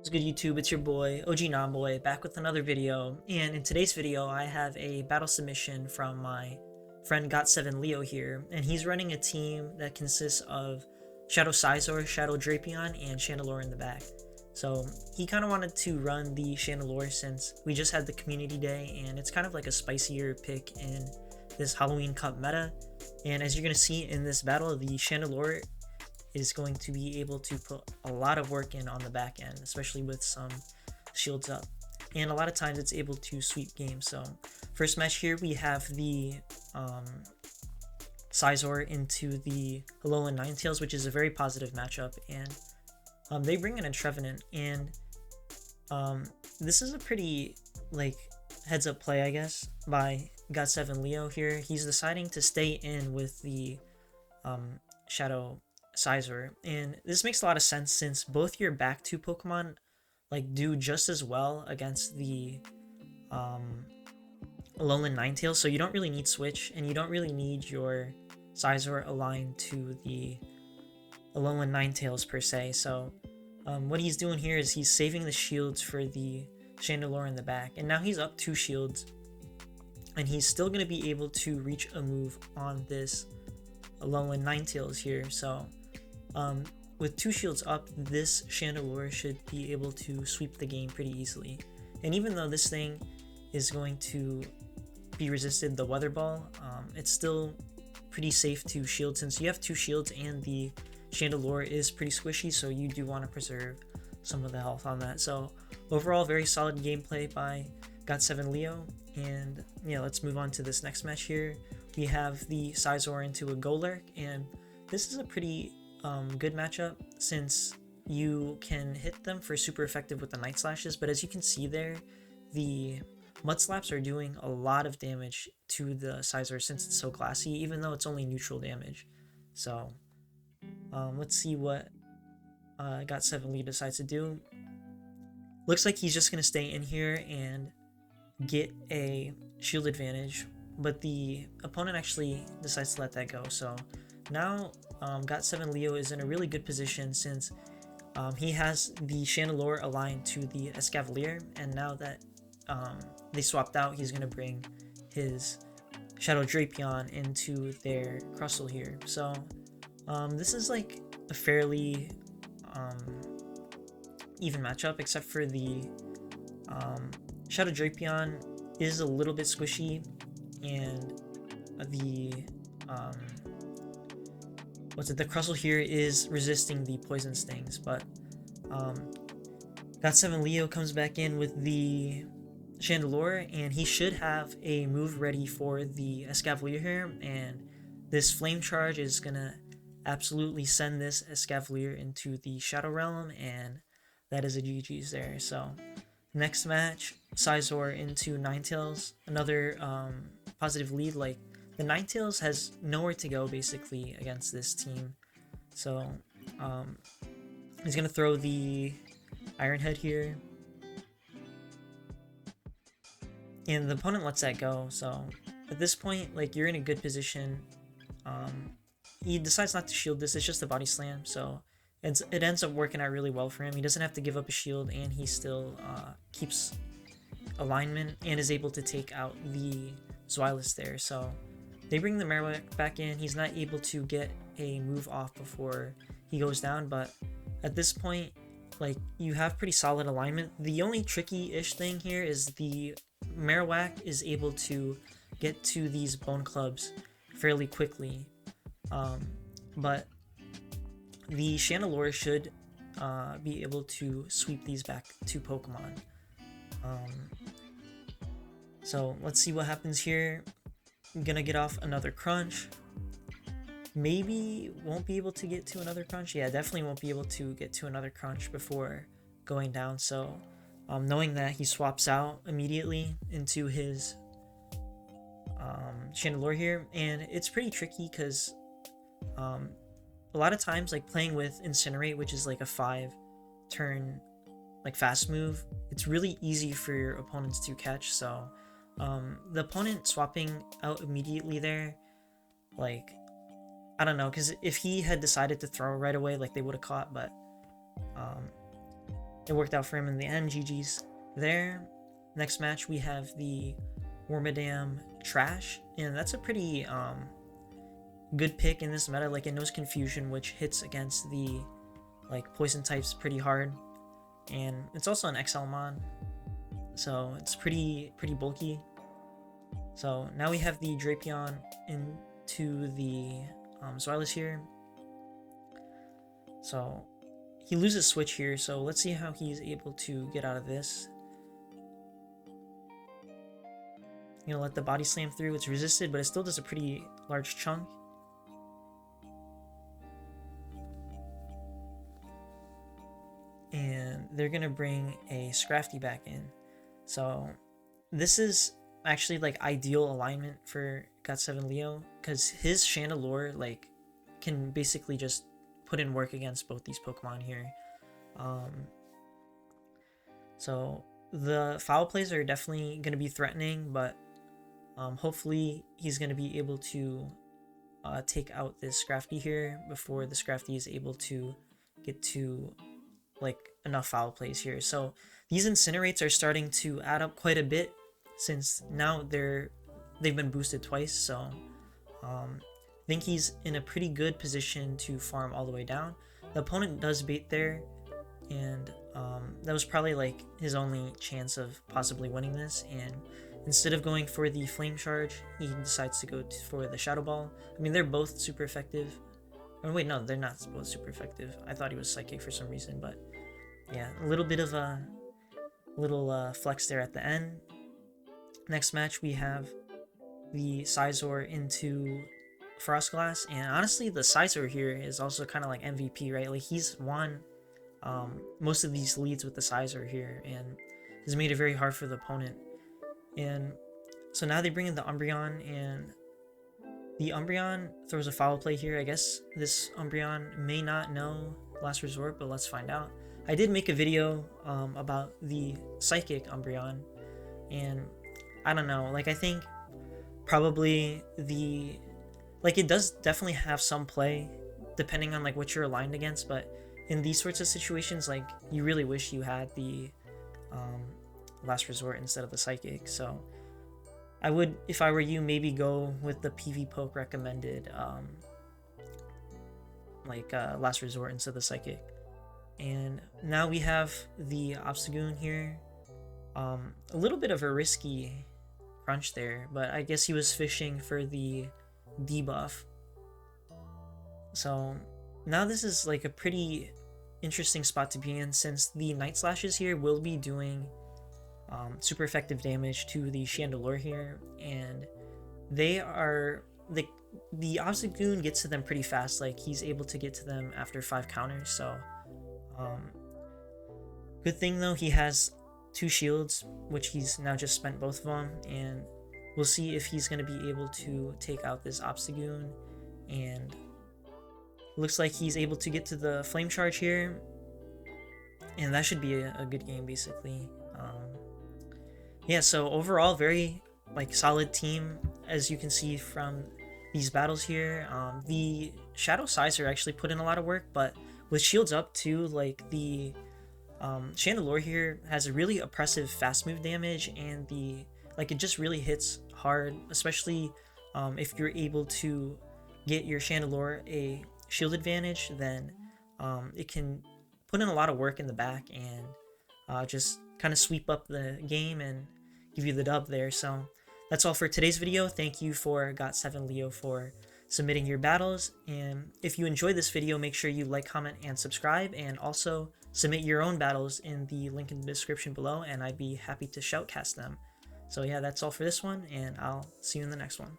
What's good, YouTube? It's your boy OG Nonboy back with another video, and in today's video I have a battle submission from my friend Got7 Leo here, and he's running a team that consists of Shadow Sizor, Shadow Drapion, and Chandelure in the back. So he kind of wanted to run the Chandelure since we just had the community day, and it's kind of like a spicier pick in this Halloween Cup meta. And as you're going to see in this battle, the Chandelure is going to be able to put a lot of work in on the back end, especially with some shields up. And a lot of times it's able to sweep games. So first match here, we have the Sizor into the Alolan Ninetales, which is a very positive matchup. And they bring in a Trevenant, and this is a pretty like heads up play, I guess, by Got7 Leo here. He's deciding to stay in with the Shadow Sizor, and this makes a lot of sense since both your back two Pokemon like do just as well against the Alolan Ninetales, so you don't really need switch, and you don't really need your Sizor aligned to the Alolan Ninetales per se. So what he's doing here is he's saving the shields for the Chandelure in the back, and now he's up 2 shields, and he's still going to be able to reach a move on this Alolan Ninetales here. So with 2 shields up, this Chandelure should be able to sweep the game pretty easily. And even though this thing is going to be resisted the Weather Ball, it's still pretty safe to shield since you have 2 shields and the Chandelure is pretty squishy, so you do want to preserve some of the health on that. So overall, very solid gameplay by Got7 Leo. And yeah, let's move on to this next match here. We have the Sizor into a Golurk, and this is a pretty good matchup since you can hit them for super effective with the Night Slashes, but as you can see there, the Mud Slaps are doing a lot of damage to the Sizor since it's so glassy, even though it's only neutral damage. So let's see what Got7 Leo decides to do. Looks like he's just going to stay in here and get a shield advantage, but the opponent actually decides to let that go. So now Got7 Leo is in a really good position since he has the Chandelure aligned to the Escavalier, and now that they swapped out, he's going to bring his Shadow Drapion into their Crustle here. So this is like a fairly even matchup, except for the Shadow Drapion is a little bit squishy, and the the Crustle here is resisting the Poison Stings, but Got7 Leo comes back in with the Chandelure, and he should have a move ready for the Escavalier here, and this Flame Charge is gonna absolutely send this Escavalier into the Shadow Realm, and that is a GG's there. So next match, Sizor into Ninetales, another positive lead. Like, the Ninetales has nowhere to go basically against this team. So he's gonna throw the Iron Head here, and the opponent lets that go. So at this point, like, you're in a good position. He decides not to shield this, it's just a body slam, so it ends up working out really well for him. He doesn't have to give up a shield, and he still keeps alignment and is able to take out the Zweilous there. So they bring the Marowak back in. He's not able to get a move off before he goes down, but at this point, like, you have pretty solid alignment. The only tricky-ish thing here is the Marowak is able to get to these Bone Clubs fairly quickly, but the Chandelure should be able to sweep these back to Pokemon. So let's see what happens here. I'm gonna get off another crunch. Maybe won't be able to get to another crunch. Yeah, definitely won't be able to get to another crunch before going down. So knowing that, he swaps out immediately into his Chandelure here, and it's pretty tricky because a lot of times, like, playing with Incinerate, which is like a 5-turn like fast move, it's really easy for your opponents to catch. So the opponent swapping out immediately there, like, I don't know, because if he had decided to throw right away, like, they would have caught, but it worked out for him in the end. GG's there. Next match we have the Wormadam Trash, and that's a pretty good pick in this meta. Like, it knows Confusion, which hits against the like poison types pretty hard, and it's also an XL mod, so it's pretty bulky. So now we have the Drapion into the Zweilous here. So he loses switch here, so let's see how he's able to get out of this. You know, let the body slam through. It's resisted, but it still does a pretty large chunk. And they're gonna bring a Scrafty back in. So this is actually like ideal alignment for GOT7 Leo, because his Chandelure like can basically just put in work against both these Pokemon here. So the foul plays are definitely going to be threatening, but hopefully he's going to be able to take out this Scrafty here before the Scrafty is able to get to like enough foul plays here. So these Incinerates are starting to add up quite a bit, since now they've been boosted twice. So I think he's in a pretty good position to farm all the way down. The opponent does bait there, and that was probably like his only chance of possibly winning this, and instead of going for the Flame Charge, he decides to go for the Shadow Ball. I mean, they're both super effective. Oh wait, no, they're not both super effective. I thought he was Psychic for some reason, but yeah, a little bit of a little flex there at the end. Next match we have the Scizor into Frostglass, and honestly the Scizor here is also kind of like MVP, right? Like, he's won most of these leads with the Scizor here, and has made it very hard for the opponent. And so now they bring in the Umbreon, and the Umbreon throws a foul play here. I guess this Umbreon may not know Last Resort, but let's find out. I did make a video about the Psychic Umbreon, and I don't know, like, I think probably it does definitely have some play depending on like what you're aligned against, but in these sorts of situations, like, you really wish you had the Last Resort instead of the Psychic. So I would, if I were you, maybe go with the PV Poke recommended Last Resort instead of the Psychic. And now we have the Obstagoon here. A little bit of a risky crunch there, but I guess he was fishing for the debuff. So now this is like a pretty interesting spot to be in, since the Night Slashes here will be doing super effective damage to the Chandelure here, and they are the Obstagoon gets to them pretty fast. Like, he's able to get to them after 5 counters. So good thing though, he has 2 shields, which he's now just spent both of them, and we'll see if he's going to be able to take out this Obstagoon. And looks like he's able to get to the Flame Charge here, and that should be a good game basically. Yeah, so overall very like solid team, as you can see from these battles here. The Shadow Scizor actually put in a lot of work, but with shields up too, like the Chandelure here has a really oppressive fast move damage, and it just really hits hard, especially if you're able to get your Chandelure a shield advantage. Then it can put in a lot of work in the back and just kind of sweep up the game and give you the dub there. So that's all for today's video. Thank you for GOT7 Leo for submitting your battles, and if you enjoyed this video, make sure you like, comment, and subscribe, and also submit your own battles in the link in the description below, and I'd be happy to shoutcast them. So yeah, that's all for this one, and I'll see you in the next one.